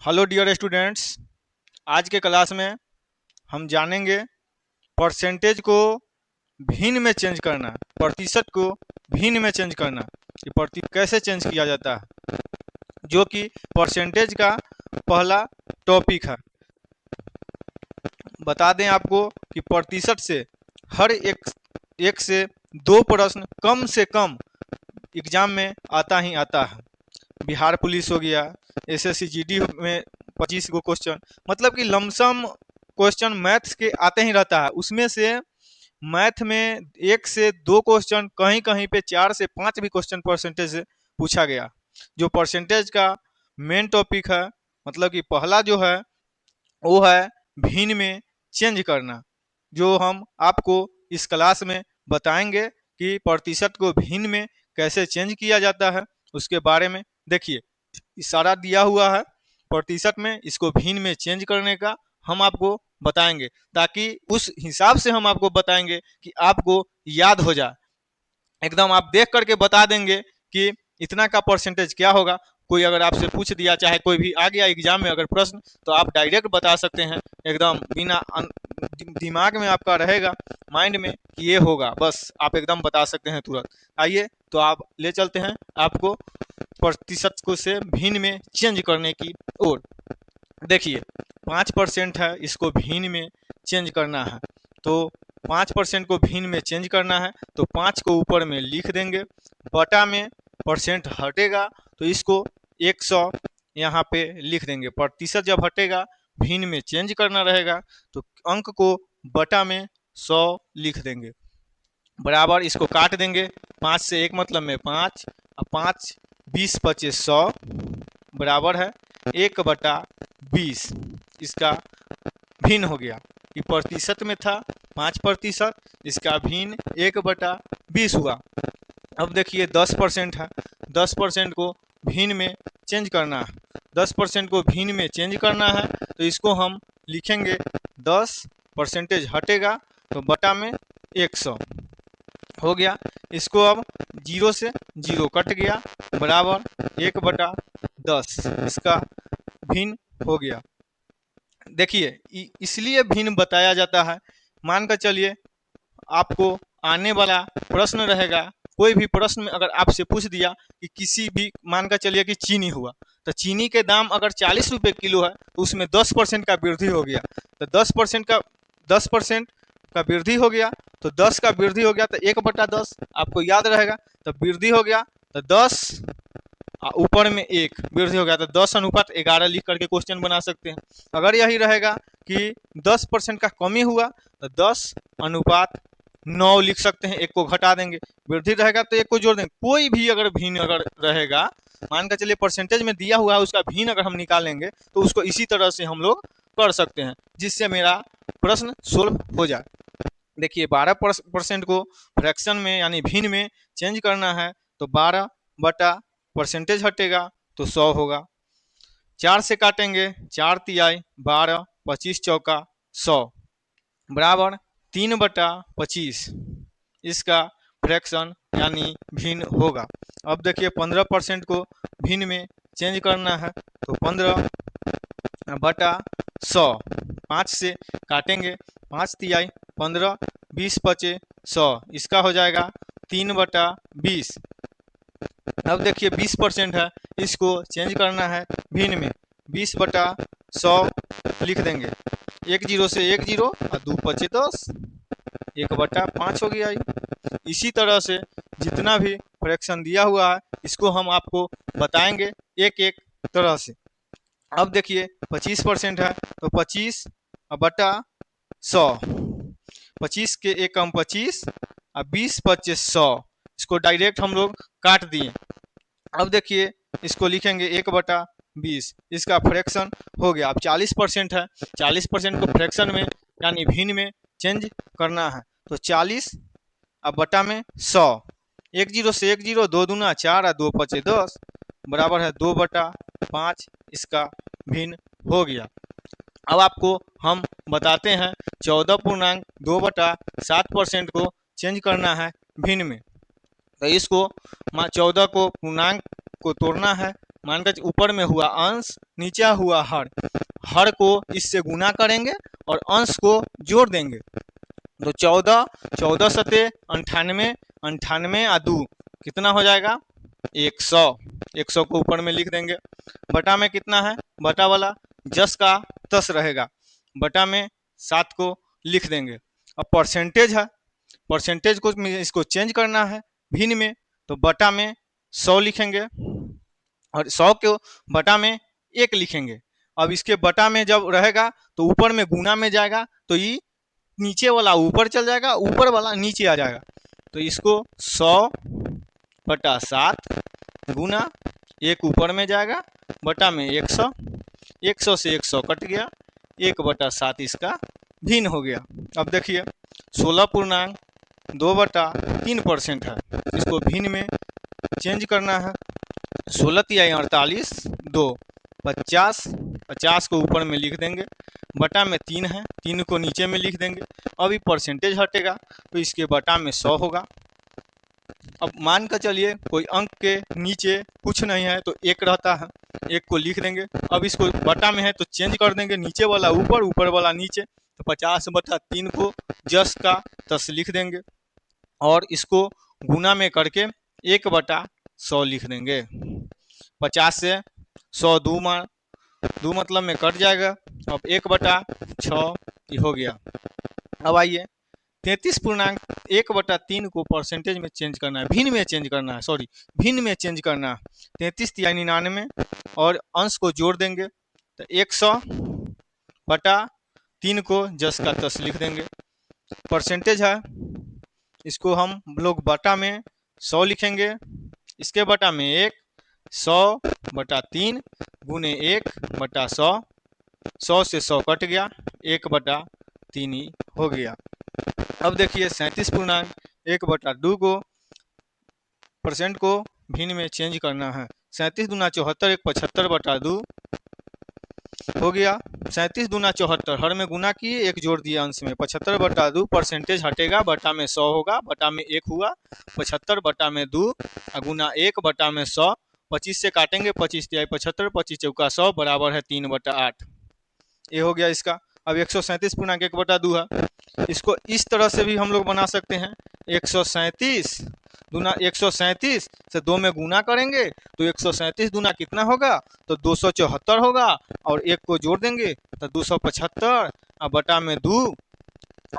Hello dear students. आज के class में हम जानेंगे परसेंटेज को भिन्न में चेंज करना, प्रतिशत को भिन्न में चेंज करना कि कैसे चेंज किया जाता है, जो कि परसेंटेज का पहला टॉपिक है। बता दें आपको कि प्रतिशत से हर एक से दो प्रश्न कम से कम एग्जाम में आता ही आता है। बिहार पुलिस हो गया, एसएससी जीडी में 25 गो क्वेश्चन, मतलब कि लमसम क्वेश्चन मैथ्स के आते ही रहता है। उसमें से मैथ में एक से दो क्वेश्चन, कहीं कहीं पे 4 से 5 भी क्वेश्चन परसेंटेज से पूछा गया। जो परसेंटेज का मेन टॉपिक है, मतलब कि पहला जो है वो है भिन्न में चेंज करना, जो हम आपको इस क्लास में बताएंगे कि प्रतिशत को भिन्न में कैसे चेंज किया जाता है। उसके बारे में देखिए, इशारा दिया हुआ है प्रतिशत में, इसको भिन्न में चेंज करने का हम आपको बताएंगे, ताकि उस हिसाब से हम आपको बताएंगे कि आपको याद हो जाए। एकदम आप देख करके बता देंगे कि इतना का परसेंटेज क्या होगा। कोई अगर आपसे पूछ दिया, चाहे कोई भी आ गया एग्जाम में अगर प्रश्न, तो आप डायरेक्ट बता सकते हैं, एकदम बिना दिमाग में आपका रहेगा, माइंड में कि ये होगा, बस आप एकदम बता सकते हैं तुरंत। आइए तो आप ले चलते हैं आपको प्रतिशत को से भिन्न में चेंज करने की ओर। देखिए 5% है, इसको भिन्न में चेंज करना है, तो 5% को भिन्न में चेंज करना है तो 5 को ऊपर में लिख देंगे, बटा में परसेंट हटेगा तो इसको 100 यहाँ पे लिख देंगे। प्रतिशत जब हटेगा, भिन्न में चेंज करना रहेगा, तो अंक को बटा में 100 लिख देंगे, बराबर इसको काट देंगे। 5 से 1 मतलब में 5, और 5 20 25 100 बराबर है 1/20। इसका भिन्न हो गया कि प्रतिशत में था 5%, इसका भिन्न 1/20 हुआ। अब देखिए 10% है, 10% को भिन्न में चेंज करना है। 10% को भिन्न में चेंज करना है तो इसको हम लिखेंगे 10 परसेंटेज हटेगा तो बटा में 100 हो गया। इसको अब 0 से 0 कट गया, बराबर 1/10, इसका भिन्न हो गया। देखिए इसलिए भिन्न बताया जाता है, मान कर चलिए आपको आने वाला प्रश्न रहेगा, कोई भी प्रश्न में अगर आपसे पूछ दिया कि किसी भी, मान कर चलिए कि चीनी हुआ, तो चीनी के दाम अगर 40 रुपये किलो है तो उसमें 10% का वृद्धि हो गया, तो 10% का वृद्धि हो गया, तो 10 का वृद्धि हो गया तो 1/10 आपको याद रहेगा। तो वृद्धि हो गया तो 10 ऊपर में 1 वृद्धि हो गया, तो 10:11 लिख करके क्वेश्चन बना सकते हैं। अगर यही रहेगा कि 10% का कमी हुआ तो 10:9 लिख सकते हैं, 1 को घटा देंगे, वृद्धि रहेगा तो 1 को जोड़ देंगे। कोई भी अगर भिन्न अगर रहेगा, मान कर चलिए परसेंटेज में दिया हुआ है, उसका भिन्न अगर हम निकालेंगे तो उसको इसी तरह से हम लोग कर सकते हैं, जिससे मेरा प्रश्न सोल्व हो जाए। देखिए 12% को फ्रैक्शन में यानी भिन्न में चेंज करना है तो 12 बटा परसेंटेज हटेगा तो 100 होगा। 4 से काटेंगे, 4 तिहाई 12, 25 चौका 100, बराबर 3/25, इसका फ्रैक्शन यानी भिन्न होगा। अब देखिए 15% को भिन्न में चेंज करना है तो 15/100, 5 से काटेंगे, 5 तिहाई 15, 20 पचे 100, इसका हो जाएगा 3/20। अब देखिए 20% है, इसको चेंज करना है भिन्न में, 20/100 लिख देंगे, 1 0 से 1 0 और 2 पचे 10, 1/5 हो गया। इसी तरह से जितना भी फ्रैक्शन दिया हुआ है इसको हम आपको बताएंगे एक एक तरह से। अब देखिए 25% है तो 25/100, 25 के 1 कम 25 और 20 पचे 100, इसको डायरेक्ट हम लोग काट दिए। अब देखिए इसको लिखेंगे 1/20, इसका फ्रैक्शन हो गया। अब 40% है, 40% को फ्रैक्शन में यानी भिन्न में चेंज करना है तो 40 अब बटा में 100, 1 0 से 1 0, 2 दूना 4 और 2 पचे 10, बराबर है 2/5, इसका भिन्न हो गया। अब आपको हम बताते हैं 14.2/7% को चेंज करना है भिन्न में, तो इसको 14 को पूर्णांक को तोड़ना है मानकर ऊपर में हुआ अंश, नीचे हुआ हर, हर को इससे गुना करेंगे और अंश को जोड़ देंगे। तो 14, 14 सते 98, 98 आ 2 कितना हो जाएगा 100। 100 को ऊपर में लिख देंगे। बटा में कितना है, बटा वाला जस का तस रहेगा, बटा में 7 को लिख देंगे। अब परसेंटेज है, परसेंटेज को इसको चेंज करना है भिन्न में, तो बटा में 100 लिखेंगे और 100 को बटा में 1 लिखेंगे। अब इसके बटा में जब रहेगा तो ऊपर में गुना में जाएगा, तो ये नीचे वाला ऊपर चल जाएगा, ऊपर वाला नीचे आ जाएगा। तो इसको 100 बटा 7 गुना 1 ऊपर में जाएगा, बटा में 100, 100 से 100 कट गया, 1 बटा 7 इसका भिन्न हो गया। अब देखिए 16.2/3% है, इसको भिन्न में चेंज करना है। 16 तिहाई 48, 2 50, 50 को ऊपर में लिख देंगे, बटा में 3 है, 3 को नीचे में लिख देंगे। अभी परसेंटेज हटेगा तो इसके बटा में 100 होगा। अब मान कर चलिए कोई अंक के नीचे कुछ नहीं है तो 1 रहता है, 1 को लिख देंगे। अब इसको बटा में है तो चेंज कर देंगे, नीचे वाला ऊपर, ऊपर वाला नीचे, तो 50/3 को जस का तस लिख देंगे और इसको गुना में करके 1/100 लिख देंगे। 50 से 100 दो मतलब में कट जाएगा। अब 1/6 ये हो गया। अब आइए 33.1/3 को परसेंटेज में चेंज करना है, भिन्न में चेंज करना है, सॉरी भिन्न में चेंज करना है। 33 तिहाई 99 और अंश को जोड़ देंगे, तो 100/3 को जस का तस लिख देंगे। परसेंटेज है, इसको हम लोग बटा में 100 लिखेंगे, इसके बटा में 1, 100/3 गुने 1/100, 100 से 100 कट गया, 1/3 ही हो गया। अब देखिए 37.1/2 को परसेंट को भिन्न में चेंज करना है। 37 दूना 74, 1 75/2 हो गया। 37 दूना 74, हर में गुना किए, 1 जोड़ दिए अंश में, 75/2 परसेंटेज हटेगा, बटा में 100 होगा, बटा में 1 हुआ, 75 बटा में 2 गुना 1 बटा में 100, 25 से काटेंगे, 25 तिहाई 75, 25 चौका 100 बराबर है 3/8। ये हो गया इसका। अब 137.1/2 है, इसको इस तरह से भी हम लोग बना सकते हैं। 137 दूना 137 से 2 में गुना करेंगे तो 137 दूना कितना होगा, तो 274 होगा, और 1 को जोड़ देंगे तो 275 बटा में 2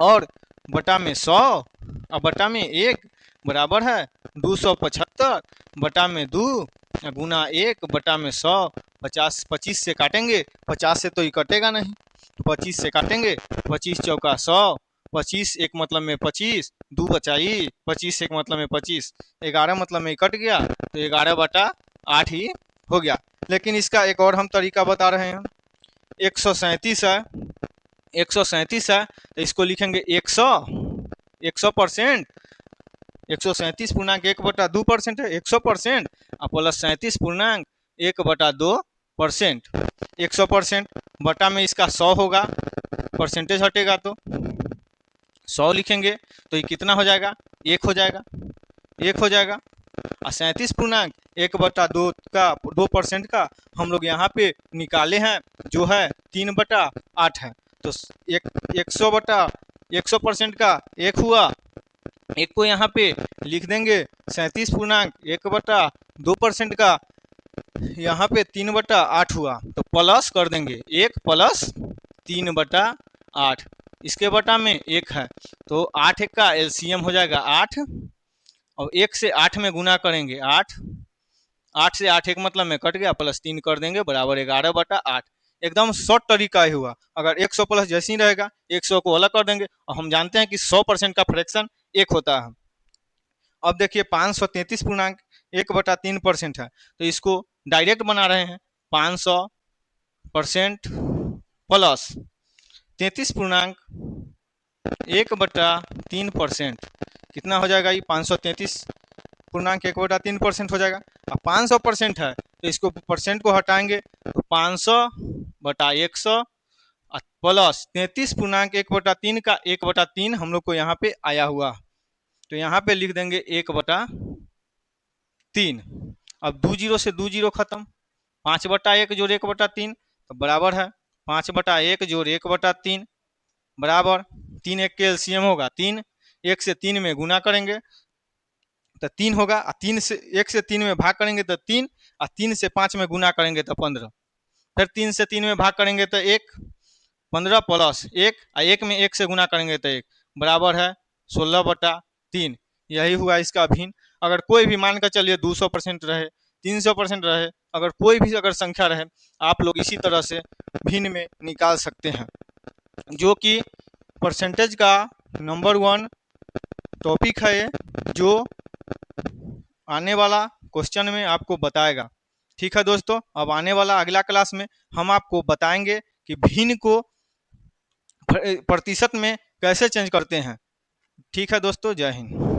और बटा में 100 और बटा में 1 बराबर है 275 बटा में 2 गुना 1 बटा में 100। 25 से काटेंगे, 50 से तो ये कटेगा नहीं, तो 25 से काटेंगे, 25 चौका 100, 25 एक मतलब में 25, 2 बचाई, 25 एक मतलब में 25, 11 मतलब में कट गया, तो 11/8 ही हो गया। लेकिन इसका एक और हम तरीका बता रहे हैं। 137 है, 137 है तो इसको लिखेंगे 100, 100%, 137.1/2% है 100% प्लस 37.1/2%, 100% बटा में इसका 100 होगा, परसेंटेज हटेगा तो 100 लिखेंगे, तो ये कितना हो जाएगा, 1 हो जाएगा, 1 हो जाएगा। और 37.1/2 का 2% का हम लोग यहाँ पे निकाले हैं, जो है 3/8 है, तो 100% का 1 हुआ, 1 को यहाँ पे लिख देंगे। 37.1/2% का यहाँ पे 3/8 हुआ, तो प्लस कर देंगे, 1 प्लस 3/8, इसके बटा में 1 है, तो 8 1 का एलसीएम हो जाएगा 8, और 1 से 8 में गुना करेंगे 8, 8 से 8 एक मतलब में कट गया, प्लस 3 कर देंगे बराबर 11/8। एकदम शॉर्ट तरीका ही हुआ। अगर 100 प्लस जैसे ही रहेगा 100 को अलग कर देंगे, और हम जानते हैं कि 100% का फ्रैक्शन 1 होता है। अब देखिए 533.1/3% है, तो इसको डायरेक्ट बना रहे हैं। 500% प्लस 33.1/3% कितना हो जाएगा, ये 533.1/3% हो जाएगा। अब 500% है तो इसको परसेंट को हटाएंगे, तो 500/100 प्लस 33.1/3 का 1/3 हम लोग को यहाँ पे आया हुआ, तो यहाँ पे लिख देंगे 1/3। अब 2 जीरो से 2 जीरो खत्म, 5/1 जोड़ 1/3 तो बराबर है 5/1 जोड़ 1/3 बराबर 3 1 के एलसीएम होगा 3, 1 से 3 में गुना करेंगे तो 3 होगा, 3 से 1 से 3 में भाग करेंगे तो 3, और 3 से 5 में गुना करेंगे तो 15, फिर 3 से 3 में भाग करेंगे तो 1, 15 प्लस 1, और 1 में 1 से गुना करेंगे तो 1 बराबर है 16/3। यही हुआ इसका भिन्न। अगर कोई भी मान कर चलिए 200% रहे, 300% रहे, अगर कोई भी अगर संख्या रहे, आप लोग इसी तरह से भिन्न में निकाल सकते हैं, जो कि परसेंटेज का नंबर 1 टॉपिक है, जो आने वाला क्वेश्चन में आपको बताएगा। ठीक है दोस्तों, अब आने वाला अगला क्लास में हम आपको बताएंगे कि भिन्न को प्रतिशत में कैसे चेंज करते हैं। ठीक है दोस्तों, जय हिंद।